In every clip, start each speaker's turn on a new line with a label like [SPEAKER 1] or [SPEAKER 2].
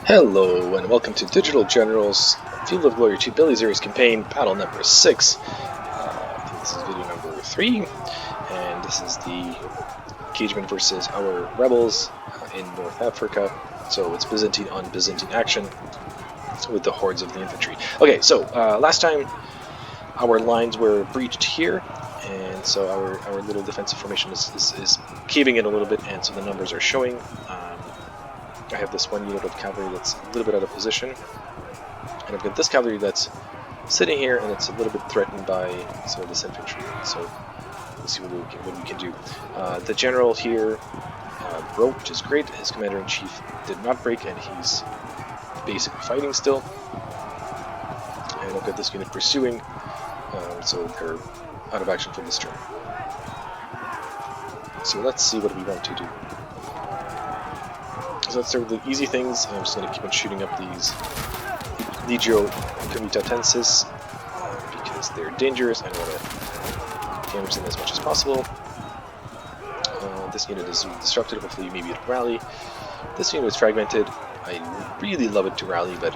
[SPEAKER 1] Hello and welcome to Digital General's Field of Glory 2 Belisarius campaign, battle number 6. I think this is video number 3, and this is the engagement versus our rebels in North Africa. So it's Byzantine on Byzantine action with the hordes of the infantry. Okay, so last time our lines were breached here, and so our little defensive formation is caving in a little bit, and so the numbers are showing. I have this one unit of cavalry that's a little bit out of position, and I've got this cavalry that's sitting here, and it's a little bit threatened by some of this infantry. So we'll see what we can do. The general here broke, which is great. His commander-in-chief did not break, and he's basically fighting still. And I've got this unit pursuing, so they're out of action for this turn. So let's see what we want to do. So let's start with the easy things. I'm just going to keep on shooting up these Legio Comitatensis because they're dangerous. I want to damage them as much as possible. This unit is disrupted. Hopefully, maybe it'll rally. This unit is fragmented. I really love it to rally, but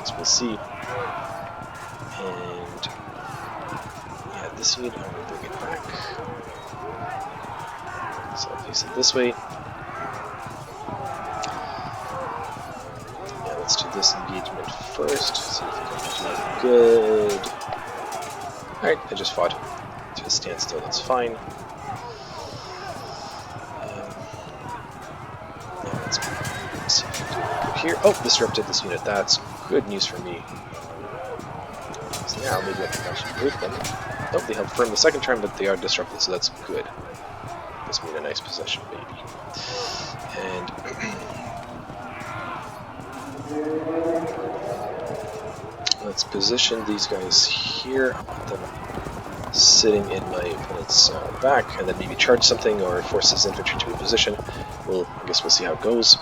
[SPEAKER 1] as we'll see. And yeah, this unit, I'm going to bring it back. So I'll place it this way. Let's do this engagement first, see if we can do good. Alright, I just fought to a standstill, that's fine. Let's see if we can do it here. Oh, disrupted this unit, that's good news for me. So now maybe I can actually break them. Oh, they held firm the second time, but they are disrupted, so that's good. This made a nice possession, maybe. And let's position these guys here. I'll put them sitting in my opponent's back, and then maybe charge something or force his infantry to a position. I guess we'll see how it goes.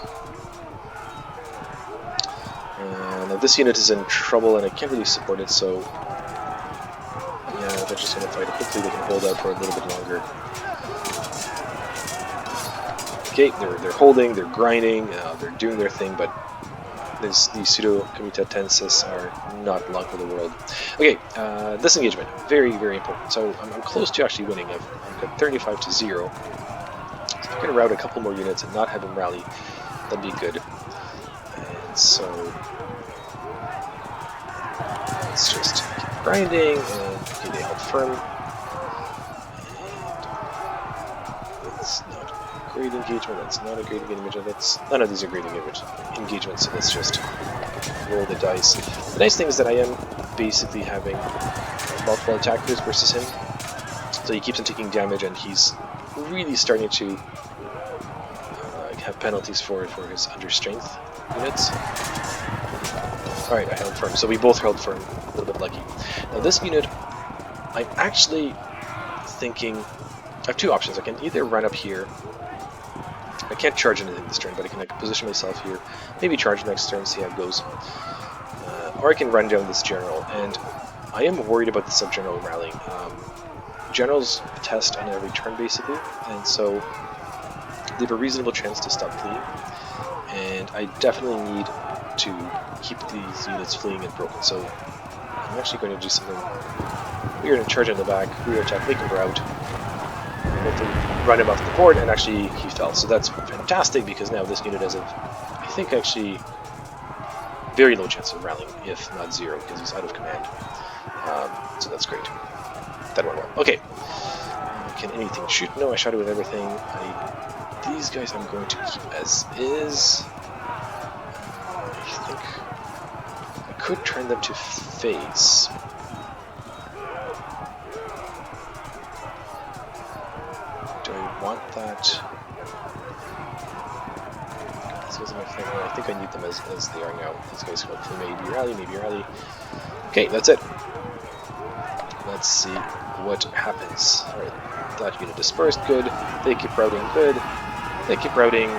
[SPEAKER 1] Now this unit is in trouble, and I can't really support it, so yeah, they're just going to fight. Hopefully they can hold out for a little bit longer. Okay, they're holding, they're grinding, they're doing their thing, but these pseudo-comitatensis are not long for the world. Okay, this engagement, very, very important. So I'm close to actually winning. I've got 35 to 0. So I'm going to route a couple more units and not have him rally. That'd be good. And so let's just keep grinding, and okay, they held firm. And it's not a great engagement. That's not a great engagement. None of these are great engagements, so let's just roll the dice. The nice thing is that I am basically having multiple attackers versus him, so he keeps on taking damage, and he's really starting to have penalties for his understrength units. Alright, I held firm, so we both held firm, a little bit lucky. Now this unit, I'm actually thinking, I have two options. I can either run up here. I can't charge anything this turn, but I can position myself here, maybe charge next turn, see how it goes. Or I can run down this general, and I am worried about the sub-general rallying. Generals test on every turn, basically, and so they have a reasonable chance to stop fleeing, and I definitely need to keep these units fleeing and broken, so I'm actually going to do something. We're going to charge in the back, rear attack, make him rout, hopefully run him off the board, and actually he fell. So that's fantastic, because now this unit has I think actually very low chance of rallying, if not zero, because he's out of command. So that's great. That went well. Okay. Can anything shoot? No, I shot it with everything. These guys I'm going to keep as is. I think I could turn them to face. Want that. These guys are my favorite. I think I need them as they are now. These guys hopefully maybe rally. Okay, that's it. Let's see what happens. Alright, that unit dispersed, good. They keep routing, good. They keep routing.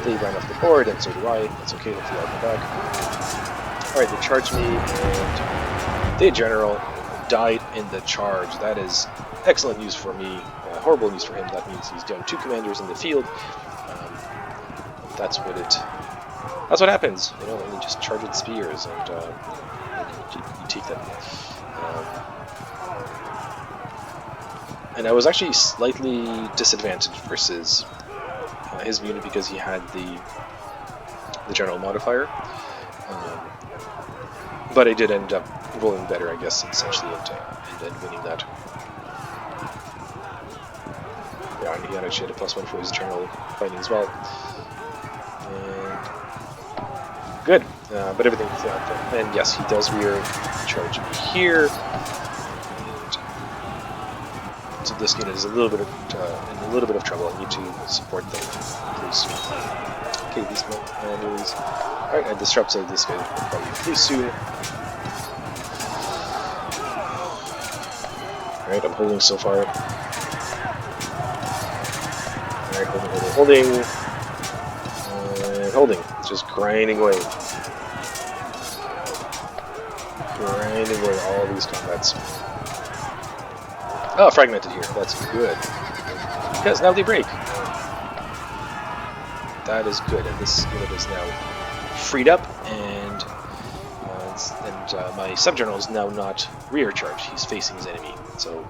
[SPEAKER 1] They ran off the board, and so do I. That's okay, hopefully I'll come back. Alright, they charged me, and the general died in the charge. That is excellent news for me. Horrible news for him. That means he's down 2 commanders in the field. That's what it That's what happens, you know, when you just charge with spears and you take them. And I was actually slightly disadvantaged versus his unit because he had the general modifier. But I did end up rolling better, I guess, essentially, and winning that. Yeah, and he actually had a +1 for his general fighting as well. And good, but everything. And yes, he does rear charge here. And so this unit is a little bit of in a little bit of trouble. I need to support them, please. Okay, these enemies. All right, I disrupt, so this guy will probably flee soon. All right, I'm holding so far. All right, holding. Holding. It's just grinding away. Grinding away all these combats. Oh, fragmented here. That's good. Because now they break. That is good. And this unit is now freed up, and my sub-general is now not rear charged. He's facing his enemy. So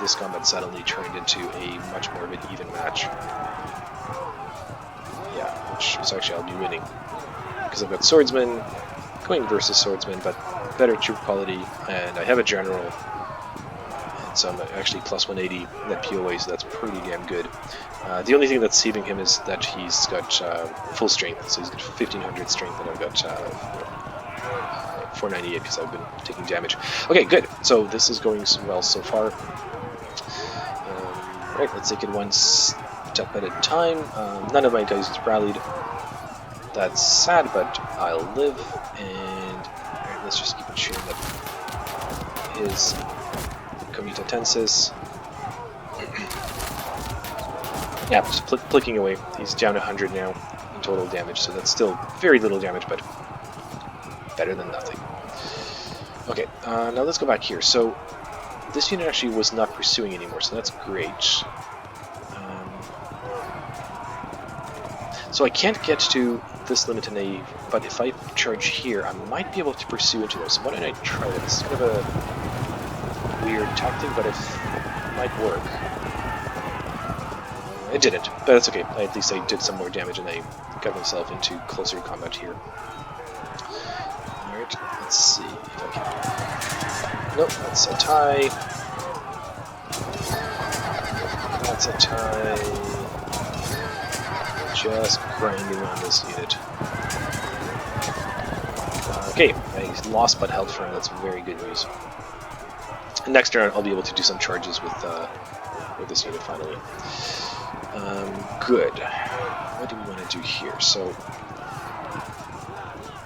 [SPEAKER 1] this combat suddenly turned into a much more of an even match. Yeah, which is actually I'll be winning. Because I've got swordsmen going versus swordsmen, but better troop quality, and I have a general, and so I'm actually +180 net POA, so that's pretty damn good. The only thing that's saving him is that he's got full strength, so he's got 1500 strength, and I've got 498 because I've been taking damage. Okay, good. So this is going well so far. Right, let's take it one step at a time. None of my guys rallied. That's sad, but I'll live. And right, let's just keep ensuring that his Comita Tensis. Yeah, just clicking away. He's down 100 now in total damage, so that's still very little damage, but better than nothing. Okay, now let's go back here. So this unit actually was not pursuing anymore, so that's great. So I can't get to this limit in A, but if I charge here, I might be able to pursue into there. So why don't I try that? It's sort of a weird tactic, but it might work. It didn't, but that's okay. At least I did some more damage and I got myself into closer combat here. Alright, let's see if I can... Nope, that's a tie. That's a tie. Just grinding on this unit. Okay, I lost but held firm. That's very good news. And next turn I'll be able to do some charges with this unit finally. Good. What do we want to do here? So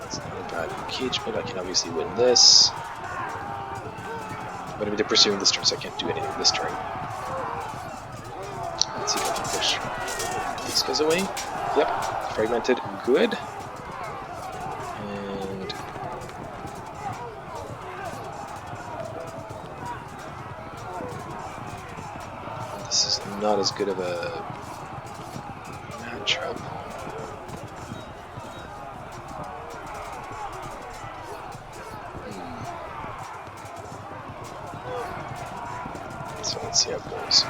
[SPEAKER 1] that's not a bad engagement. I can obviously win this. But I'm pursuing this turn, so I can't do anything this turn. Let's see if I can push these guys away. Yep, fragmented. Good. And this is not as good of a matchup. So let's see how it goes.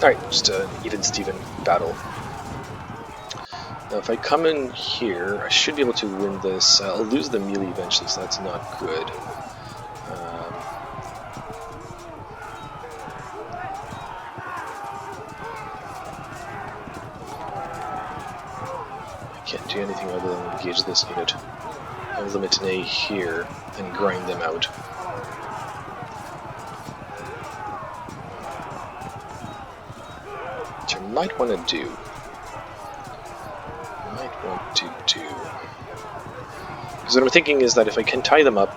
[SPEAKER 1] Alright, just an even-steven battle. Now if I come in here, I should be able to win this. I'll lose the melee eventually, so that's not good. I can't do anything other than engage this unit. I have limit an A here and grind them out. Which I might want to do. Because what I'm thinking is that if I can tie them up,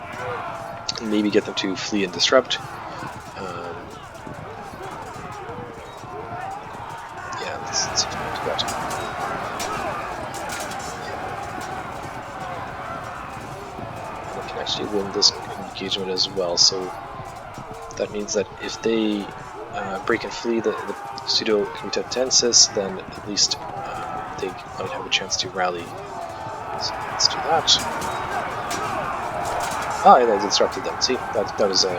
[SPEAKER 1] and maybe get them to flee and disrupt. Yeah, let's see if I can do that. I can actually win this engagement as well, so that means that if they break and flee, the pseudo-comitatensis, then at least they might have a chance to rally. So let's do that. Ah, and I disrupted them. See, that was a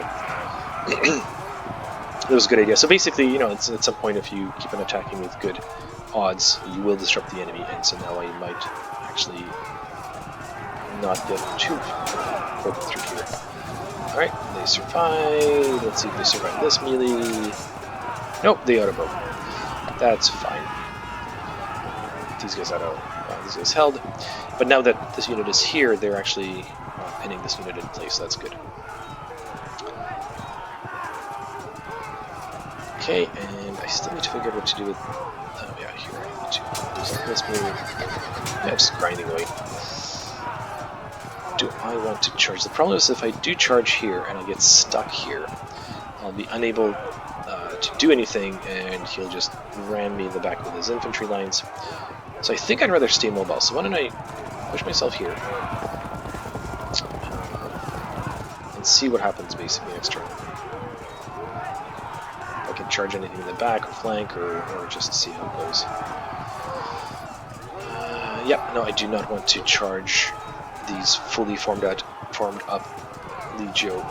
[SPEAKER 1] that was a good idea. So basically, you know, it's at some point if you keep on attacking with good odds, you will disrupt the enemy, and so now I might actually not get too broken through here. Alright, they survive. Let's see if they survive this melee. Nope, they auto-broke. That's fine. These guys these guys held. But now that this unit is here, they're actually pinning this unit in place. That's good. Okay, and I still need to figure out what to do with... Oh yeah, here I need to use like this melee. Yeah, just grinding away. Do I want to charge? The problem is if I do charge here and I get stuck here, I'll be unable to do anything, and he'll just ram me in the back with his infantry lines. So I think I'd rather stay mobile. So why don't I push myself here and see what happens basically next turn. If I can charge anything in the back or flank, or just see how it goes. Yep, no, I do not want to charge these fully formed up Legio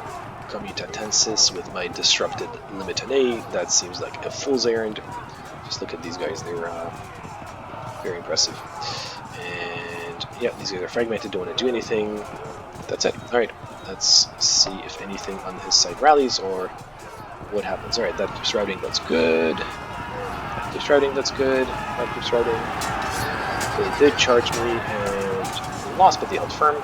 [SPEAKER 1] Comitatensis with my disrupted Limitane. That seems like a fool's errand. Just look at these guys, they're very impressive. And yeah, these guys are fragmented, don't want to do anything. That's it. Alright, let's see if anything on his side rallies or what happens. Alright, that keeps routing, that's good. That keeps routing, that's good. That keeps routing. They did charge me and they lost, but they held firm.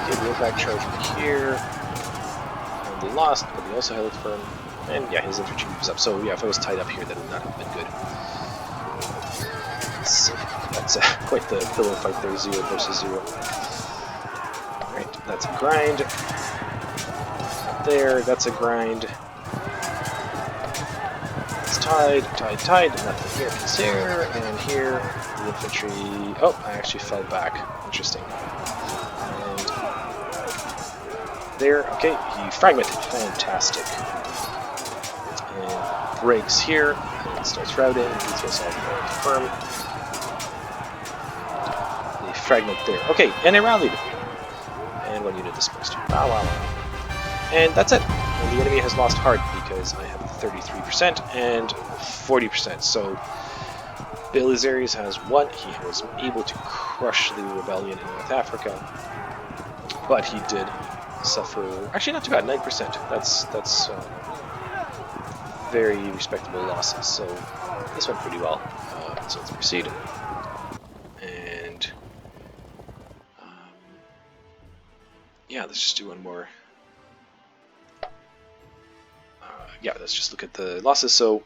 [SPEAKER 1] Okay, the impact charge me here. And they lost, but they also held firm. And yeah, his infantry moves up. So yeah, if I was tied up here, that would not have been good. So that's quite the pillow fight there, 0 versus 0. Alright, that's a grind. Up there, that's a grind. It's tied, nothing here, because here, and here, the infantry... Oh, I actually fell back. Interesting. And there, okay, he fragmented. Fantastic. And breaks here, and starts routing. These guys all confirm. They fragment there. Okay, and I rallied. And 1 unit dispersed. Wow, wow, wow. And that's it. And the enemy has lost heart because I have 33% and 40%. So Belisarius has won. He was able to crush the rebellion in North Africa, but he did suffer. Actually, not too bad. 9%. That's very respectable losses. So this went pretty well. So let's proceed. And yeah, let's just do one more. Yeah, let's just look at the losses. So,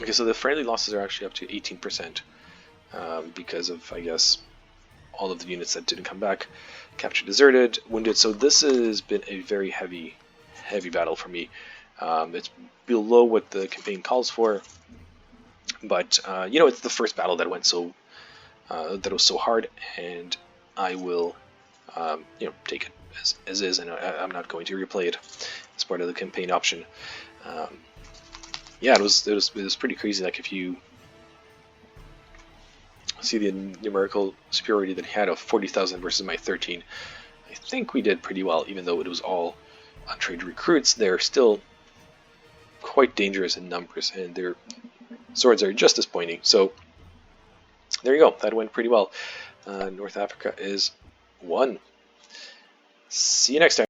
[SPEAKER 1] okay, so the friendly losses are actually up to 18% because of, I guess, all of the units that didn't come back, captured, deserted, wounded. So this has been a very heavy battle for me. It's below what the campaign calls for, but you know, it's the first battle that went so that was so hard, and I will you know, take it as is, and I'm not going to replay it as part of the campaign option. Yeah, it was pretty crazy. Like if you see the numerical superiority that he had of 40,000 versus my 13, I think we did pretty well, even though it was all untrained recruits. They're still quite dangerous in numbers, and their swords are just as pointy. So there you go. That went pretty well. North Africa is won. See you next time.